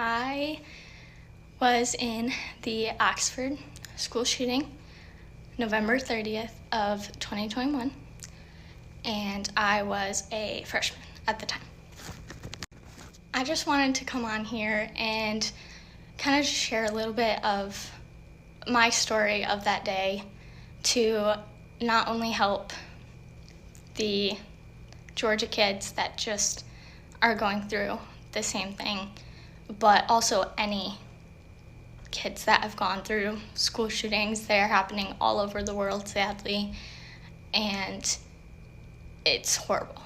I was in the Oxford school shooting, November 30th of 2021, and I was a freshman at the time. I just wanted to come on here and kind of just share a little bit of my story of that day to not only help the Georgia kids that just are going through the same thing, but also any kids that have gone through school shootings. They are happening all over the world, sadly, and it's horrible.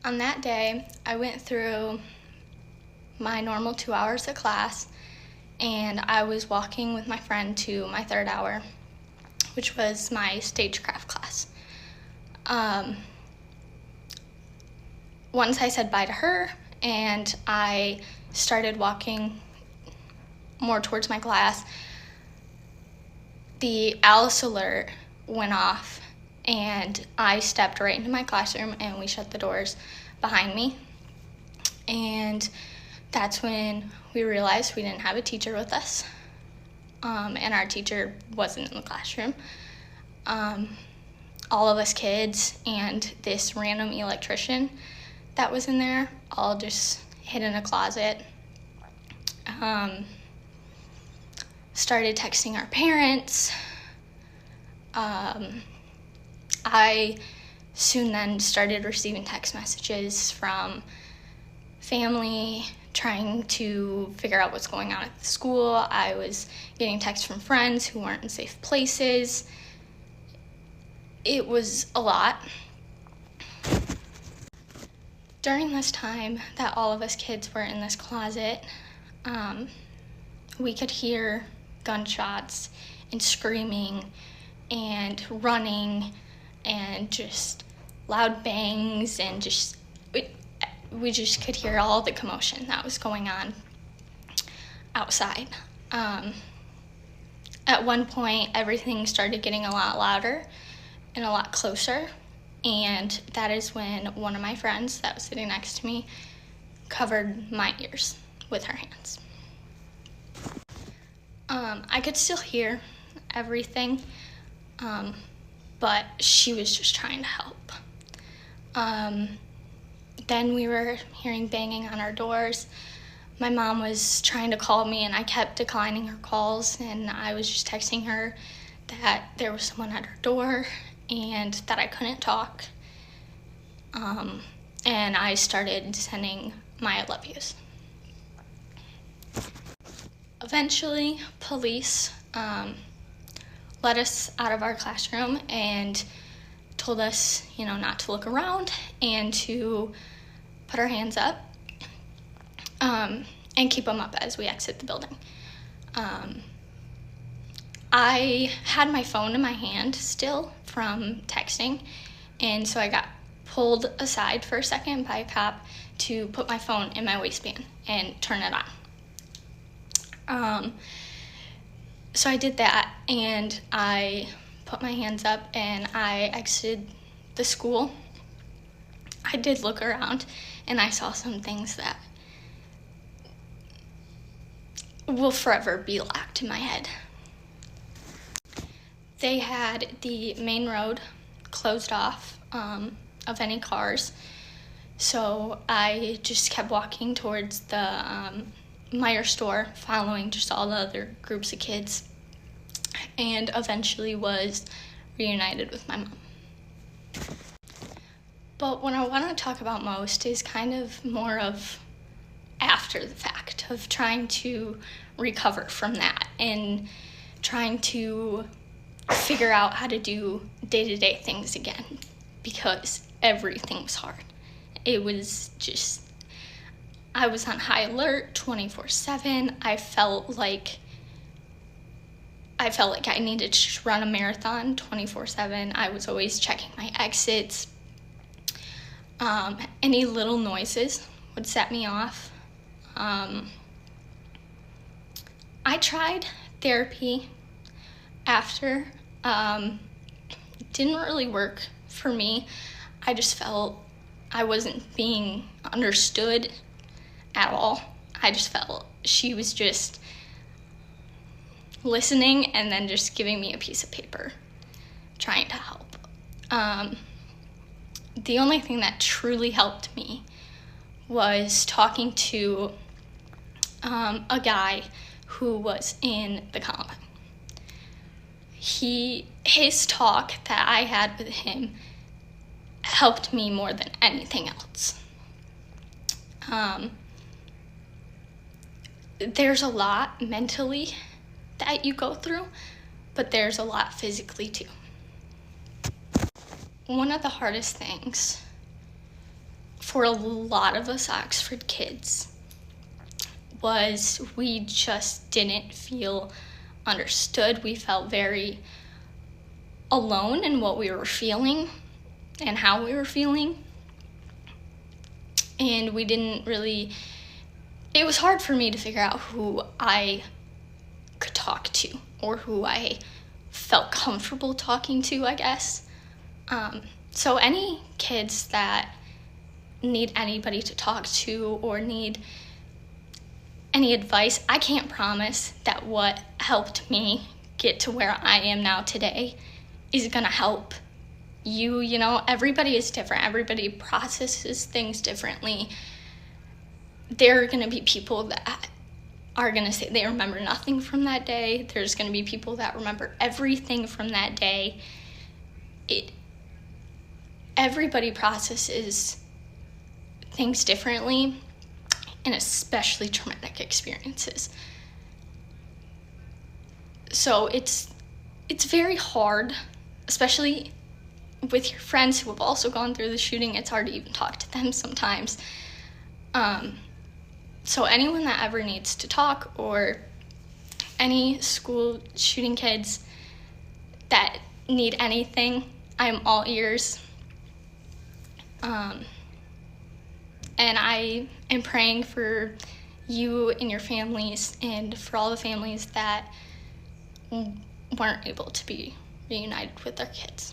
On that day, I went through my normal 2 hours of class, and I was walking with my friend to my third hour, which was my stagecraft class. Once I said bye to her and I started walking more towards my class, the Alice alert went off and I stepped right into my classroom and we shut the doors behind me. And that's when we realized we didn't have a teacher with us, and our teacher wasn't in the classroom. All of us kids and this random electrician that was in there all just hid in a closet, started texting our parents. I soon then started receiving text messages from family trying to figure out what's going on at the school. I was getting texts from friends who weren't in safe places. It was a lot. During this time that all of us kids were in this closet, we could hear gunshots and screaming and running and just loud bangs, and we just could hear all the commotion that was going on outside. At one point, everything started getting a lot louder and a lot closer, and that is when one of my friends that was sitting next to me covered my ears with her hands. I could still hear everything, but she was just trying to help. Then we were hearing banging on our doors. My mom was trying to call me and I kept declining her calls, and I was just texting her that there was someone at her door and that I couldn't talk. And I started sending my I love yous. Eventually, police let us out of our classroom and told us, not to look around and to put our hands up and keep them up as we exit the building. I had my phone in my hand still from texting, and so I got pulled aside for a second by a cop to put my phone in my waistband and turn it on. So I did that, and I put my hands up and I exited the school. I did look around and I saw some things that will forever be locked in my head. They had the main road closed off of any cars, so I just kept walking towards the Meijer store, following just all the other groups of kids, and eventually was reunited with my mom. But what I want to talk about most is kind of more of after the fact, of trying to recover from that and trying to figure out how to do day-to-day things again, because everything was hard. It was just, I was on high alert 24/7. I felt like I needed to just run a marathon 24/7. I was always checking my exits. Any little noises would set me off. I tried therapy after. It didn't really work for me. I just felt I wasn't being understood at all. I just felt she was just listening and then just giving me a piece of paper, trying to help. The only thing that truly helped me was talking to a guy who was in the Combine. His talk that I had with him helped me more than anything else. There's a lot mentally that you go through, but there's a lot physically too. One of the hardest things for a lot of us Oxford kids was we just didn't feel understood. We felt very alone in what we were feeling and how we were feeling. And we didn't really, it was hard for me to figure out who I could talk to or who I felt comfortable talking to, I guess. So any kids that need anybody to talk to or need any advice, I can't promise that what helped me get to where I am now today is gonna help you. You know, everybody is different. Everybody processes things differently. There are gonna be people that are gonna say they remember nothing from that day. There's gonna be people that remember everything from that day. Everybody processes things differently, and especially traumatic experiences. So it's very hard, especially with your friends who have also gone through the shooting. It's hard to even talk to them sometimes. So anyone that ever needs to talk, or any school shooting kids that need anything, I'm all ears. And I am praying for you and your families, and for all the families that weren't able to be reunited with their kids.